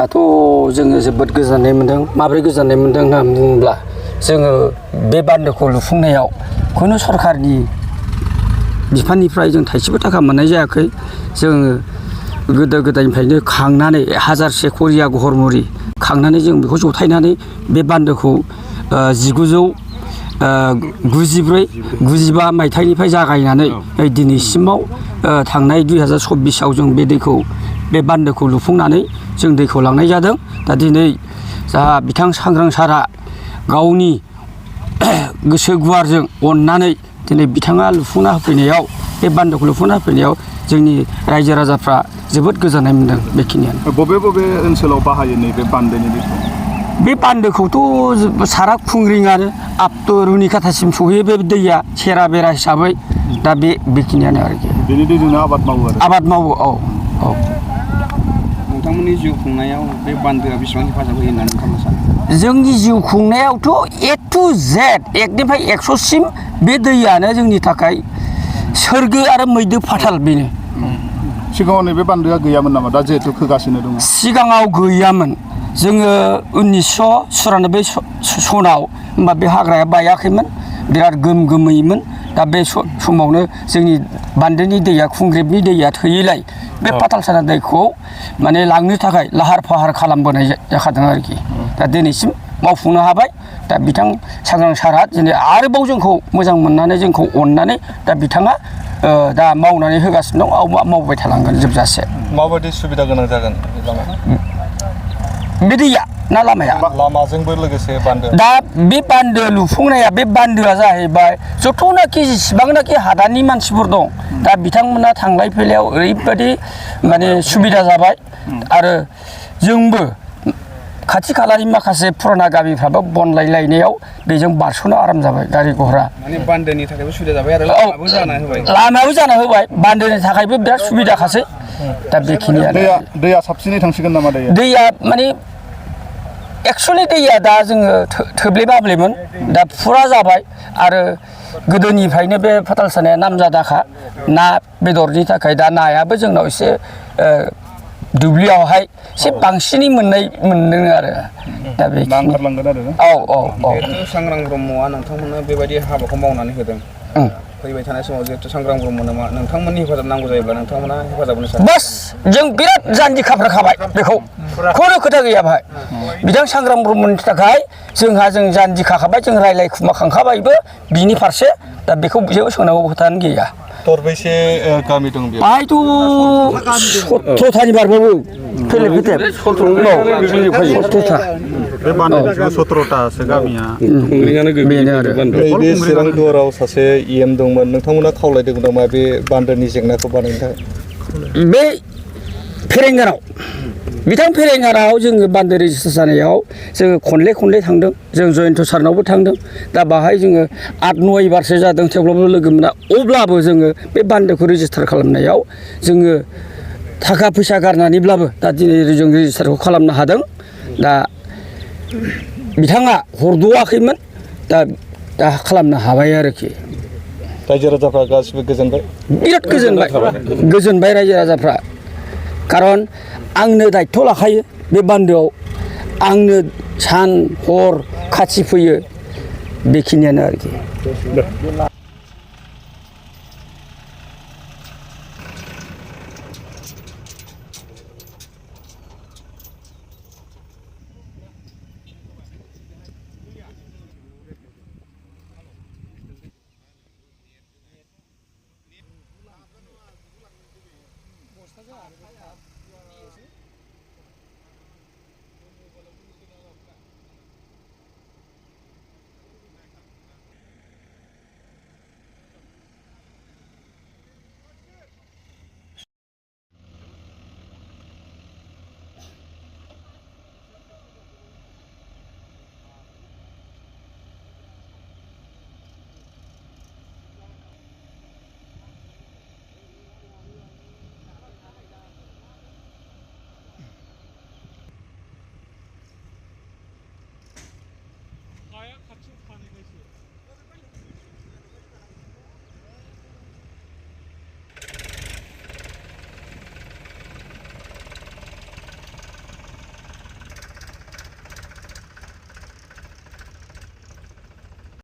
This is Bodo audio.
दाथ' जोङो जोबोद गोजोननाय मोन्दों माबोरै गोजोननाय मोन्दों होनना बुङोब्ला जोङो बे बान्दोखौ लुफुंनायाव खुनु सरखारनि बिफाननिफ्राय जों थाइसेबो थाखा मोननाय जायाखै जोङो गोदो गोदायनिफ्रायनो खांनानै हाजारसे करिया गहरमुरि खांनानै जों बेखौ जथायनानै बे बान्दोखौ 1994 मायथाइनिफ्राय जागायनानै दिनैसिमाव थांनाय 2024आव जों बे दैखौ बे बान्दोखौ लुफुंनानै जों दैखौ लांनाय जादों दा दिनै जा बिथां सांग्रां सारा गावनि गोसो गुवारजों अननानै दिनै बिथाङा लुफुंना होफैनायाव बे बान्दोखौ लुफुंना होफैनायाव जोंनि रायजो राजाफ्रा जोबोद गोजोननाय मोन्दों बेखिनियानो बबे ओनसोलाव बाहायो नैबे बान्दोनि दैखौ बे बान्दोखौथ' सारा खुंग्रिङानो आप टु रुनिकाटासिम सहैयो बे दैया सेरा बेरा हिसाबै दा बेखिनियानो आरोखि बेनि दैजोंनो आबाद मावो औ नोंथांमोननि जिउ खुंनायाव बे बान्दोआ बेसेबां हेफाजाब होयो होननानै नोंथाङा सानो जोंनि जिउ खुंनायावथ' A to Z एकनिफ्राय 100सिम बे दैयानो जोंनि थाखाय सोरगो आरो मैदो फाथाल बेनो सिगाङाव नैबे बान्दोआ गैयामोन नामा दा जिहेतु खोगासिनो दङ सिगाङाव गैयामोन जोङो 1994 सनाव होमबा बे हाग्राया बायाखैमोन बिराद गोमैमोन दा बे समावनो जोंनि बान्दोनि दैया खुंग्रेबनि दैया थैयैलाय बे पातालसाना दैखौ माने लांनो थाखाय लाहार फाहार खालामबोनाय जाखादों आरोखि दा दिनैसिम मावफुंनो हाबाय दा बिथां सांग्रां सारआ दिनै आरोबाव जोंखौ मोजां मोननानै जोंखौ अननानै दा बिथाङा दा मावनानै होगासिनो दं मावबाय थालांगोन जोबजासे माबायदि सुबिदा गोनां जागोन बे दैया ना लामाया लामाजोंबो लोगोसे बान्दो दा बे बान्दो लुफुंनाया बे बान्दोआ जाहैबाय जथ'नाखि जेसेबांनाखि हादाननि मानसिफोर दं दा बिथांमोना थांलाय फैलायाव ओरैबायदि माने सुबिदा जाबाय आरो जोंबो खाथि खालानि माखासे फुराना गामिफ्राबो बनलायलायनायाव बेजों बारस'नो आराम जाबाय गारि गहरा माने बान्दोनि थाखायबो सुबिदा जाबाय आरो लामायाबो जाना होबाय बान्दोनि थाखायबो बिराद सुबिदाखासै दा बेखिनियानो दैया साबसिनै थांसिगोन नामा दैया माने एक्सुवेलि दैया दा जोङो थोब्ले माब्लेमोन दा फुरा जाबाय आरो गोदोनिफ्रायनो बे पातालसानाया नामजादाखा ना बेदरनि थाखाय दा नायाबो जोंनाव एसे दुब्लियावहाय एसे बांसिनै मोनदों आरो दा बे ओंखारलांगोन आरो औ सांग्रां ब्रह्मआ नोंथांमोननो बेबायदि हाबाखौ मावनानै होदों फैबाय थानाय समाव जिहेतु सांग्रां ब्रह्मनो नोंथांमोननि हेफाजाब नांगौ जायोब्ला नोंथांमोना हेफाजाब होनो सानो बास जों बिराद जानजि खाफ्राखाबाय बेखौ खुनु खोथा गैया बाहाय बिथां सांग्रां ब्रह्मनि थाखाय जों जानजि खाखाबाय जों रायलाय खुमा खांखाबायबो बिनि फारसे दा बेखौ जेबो सोंनांगौ खोथायानो गैया दरबैसे गामि दं बेयाव बाहायथ' 17थानि बारबाबो फैलेब फैथेब 17था बे बान्दोआव 17थासो गामिया बेनो आरो बे चिरां दुवाराव सासे EM दंमोन नोंथांमोना खावलायदोंमोन नामा बे बान्दोनि जेंनाखौ बानायनो थाखाय बे फेरेंगाराव बिथां फेरेंगाराव जोङो बान्दो रेजिस्टार जानायाव जोङो खनले थांदों जों जयन्त सारनावबो थांदों दा बाहाय जोङो 8-9 बारसो जादों थेवब्लाबो लोगो मोना अब्लाबो जोङो बे बान्दोखौ रेजिस्टार खालामनायाव जोङो थाखा फैसा गारनानैब्लाबो दा दिनै जों रेजिस्टारखौ खालामनो हादों दा बिथाङा हरद'वाखैमोन दा खालामनो हाबाय आरोखि रायजो राजाफ्रा गासिबो गोजोनबाय बिराद गोजोनबाय रायजो राजाफ्रा खारन आंनो दायथ' लाखायो बे बान्दोआव आंनो सान हर खाथि फैयो बेखिनियानो आरोखि